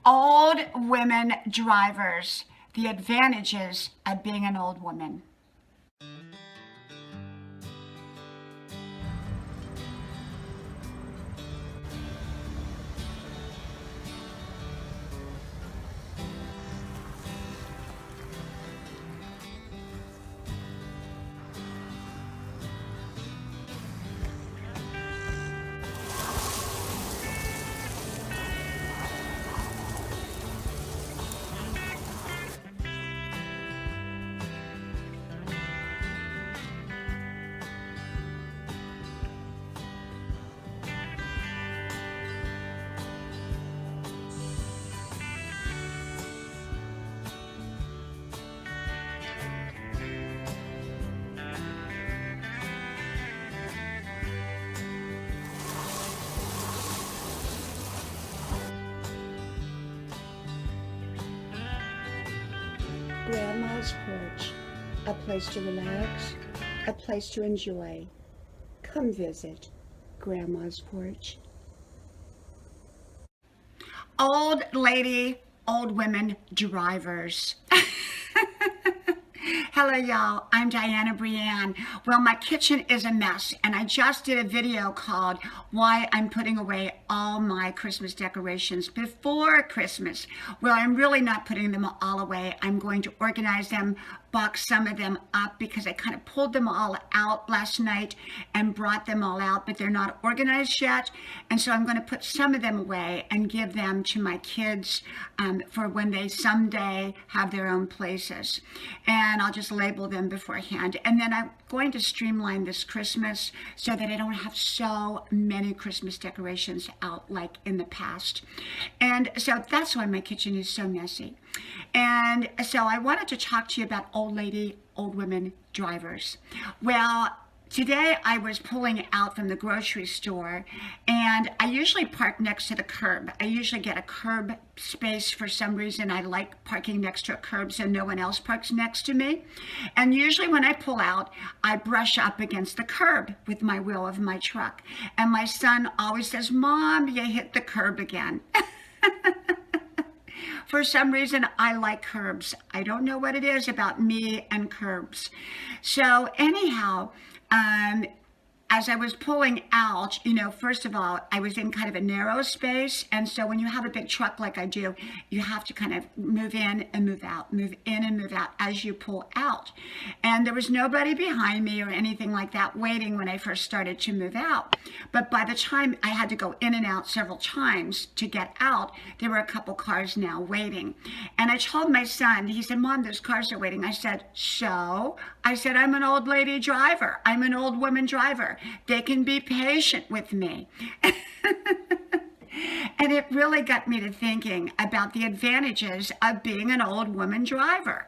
Old women drivers, the advantages of being an old woman. Grandma's porch, a place to relax, a place to enjoy. Come visit Grandma's porch. Old lady, old women drivers. Hello y'all, I'm Diana Brienne. Well, my kitchen is a mess and I just did a video called Why I'm Putting Away All My Christmas Decorations Before Christmas. Well, I'm really not putting them all away. I'm going to organize them, box some of them up because I kind of pulled them all out last night and brought them all out, but they're not organized yet. And so I'm going to put some of them away and give them to my kids for when they someday have their own places. And I'll just label them beforehand. And then I'm going to streamline this Christmas so that I don't have so many Christmas decorations out like in the past. And so that's why my kitchen is so messy. And so I wanted to talk to you about old lady, old women drivers. Well, today I was pulling out from the grocery store and I usually park next to the curb. I usually get a curb space for some reason. I like parking next to a curb so no one else parks next to me. And usually when I pull out, I brush up against the curb with my wheel of my truck. And my son always says, "Mom, you hit the curb again." For some reason, I like curbs. I don't know what it is about me and curbs. So anyhow, as I was pulling out, first of all, I was in kind of a narrow space. And so when you have a big truck like I do, you have to kind of move in and move out, move in and move out as you pull out. And there was nobody behind me or anything like that waiting when I first started to move out. But by the time I had to go in and out several times to get out, there were a couple cars now waiting. And I told my son, he said, "Mom, those cars are waiting." I said, "So?" I said, "I'm an old lady driver. I'm an old woman driver. They can be patient with me." And it really got me to thinking about the advantages of being an old woman driver.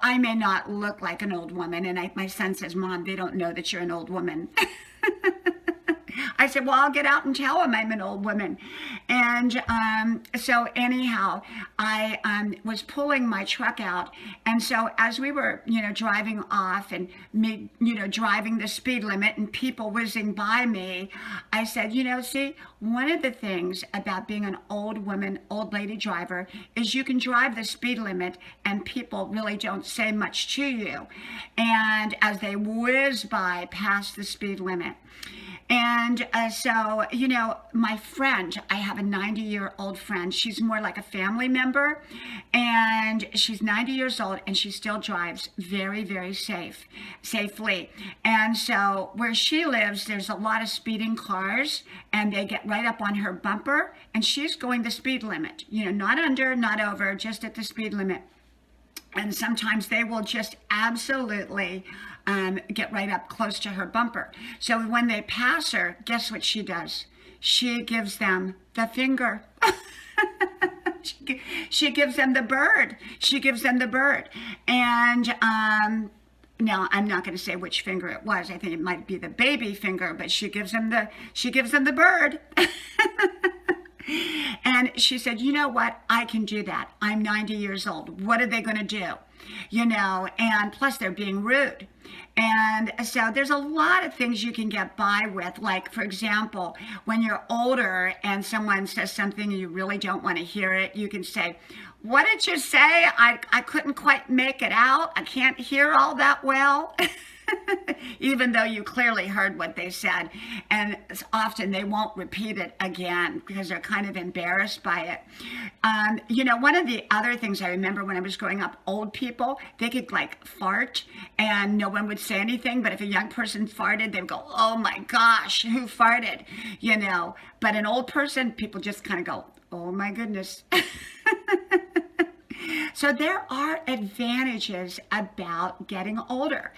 I may not look like an old woman, and my son says, "Mom, they don't know that you're an old woman." I said, "Well, I'll get out and tell them I'm an old woman." And so anyhow, I was pulling my truck out. And so as we were, driving off and me, driving the speed limit and people whizzing by me, I said, see, one of the things about being an old woman, old lady driver is you can drive the speed limit and people really don't say much to you. And as they whiz by past the speed limit. And so, my friend, I have a 90-year-old friend. She's more like a family member. And she's 90 years old and she still drives very, very safely. And so where she lives, there's a lot of speeding cars and they get right up on her bumper. And she's going the speed limit, not under, not over, just at the speed limit. And sometimes they will just absolutely get right up close to her bumper. So when they pass her, guess what she does? She gives them the finger. She gives them the bird. She gives them the bird. And now I'm not going to say which finger it was. I think it might be the baby finger, but she gives them the bird. And she said, "You know what? I can do that. I'm 90 years old. What are they going to do?" and plus they're being rude. And so there's a lot of things you can get by with. Like, for example, when you're older and someone says something and you really don't want to hear it, you can say, "What did you say? I couldn't quite make it out. I can't hear all that well." Even though you clearly heard what they said. And often they won't repeat it again because they're kind of embarrassed by it. One of the other things I remember when I was growing up, old people, they could like fart and no one would say anything. But if a young person farted, they would go, "Oh my gosh, who farted?" But an old person, people just kind of go, "Oh my goodness." So there are advantages about getting older.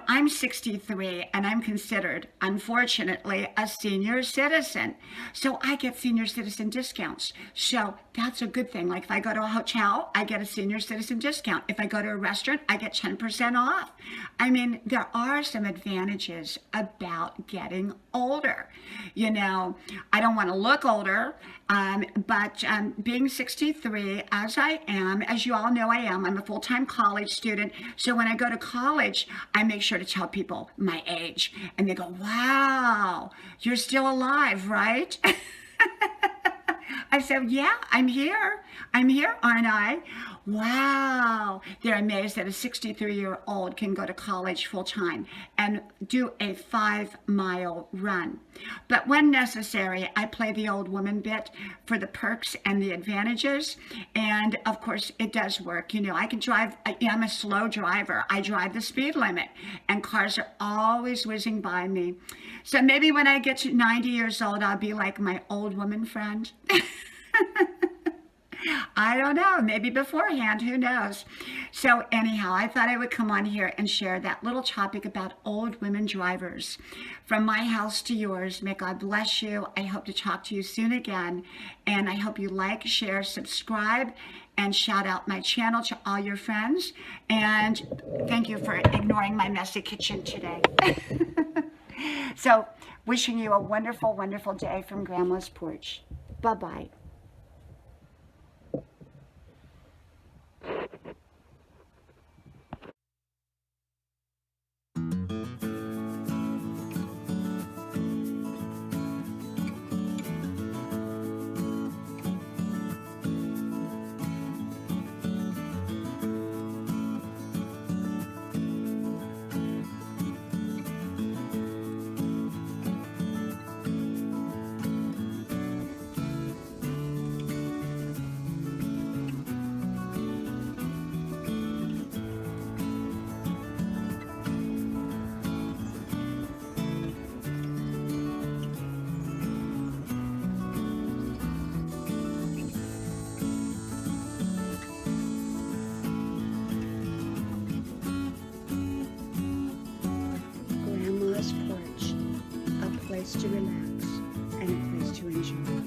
I'm 63 and I'm considered, unfortunately, a senior citizen. So I get senior citizen discounts. So that's a good thing. Like if I go to a hotel, I get a senior citizen discount. If I go to a restaurant, I get 10% off. I mean, there are some advantages about getting older. I don't want to look older, but being 63, as I am, as you all know I am, I'm a full-time college student. So when I go to college, I make sure to tell people my age. And they go, "Wow, you're still alive, right?" I said, "Yeah, I'm here. I'm here, aren't I?" Wow. They're amazed that a 63-year-old can go to college full time and do a 5-mile run. But when necessary, I play the old woman bit for the perks and the advantages. And of course, it does work. I can drive. I'm a slow driver. I drive the speed limit and cars are always whizzing by me. So maybe when I get to 90 years old, I'll be like my old woman friend. I don't know, maybe beforehand, who knows? So anyhow, I thought I would come on here and share that little topic about old women drivers. From my house to yours, may God bless you. I hope to talk to you soon again. And I hope you like, share, subscribe, and shout out my channel to all your friends. And thank you for ignoring my messy kitchen today. So wishing you a wonderful, wonderful day from Grandma's Porch. Bye-bye. Porch, a place to relax and a place to enjoy.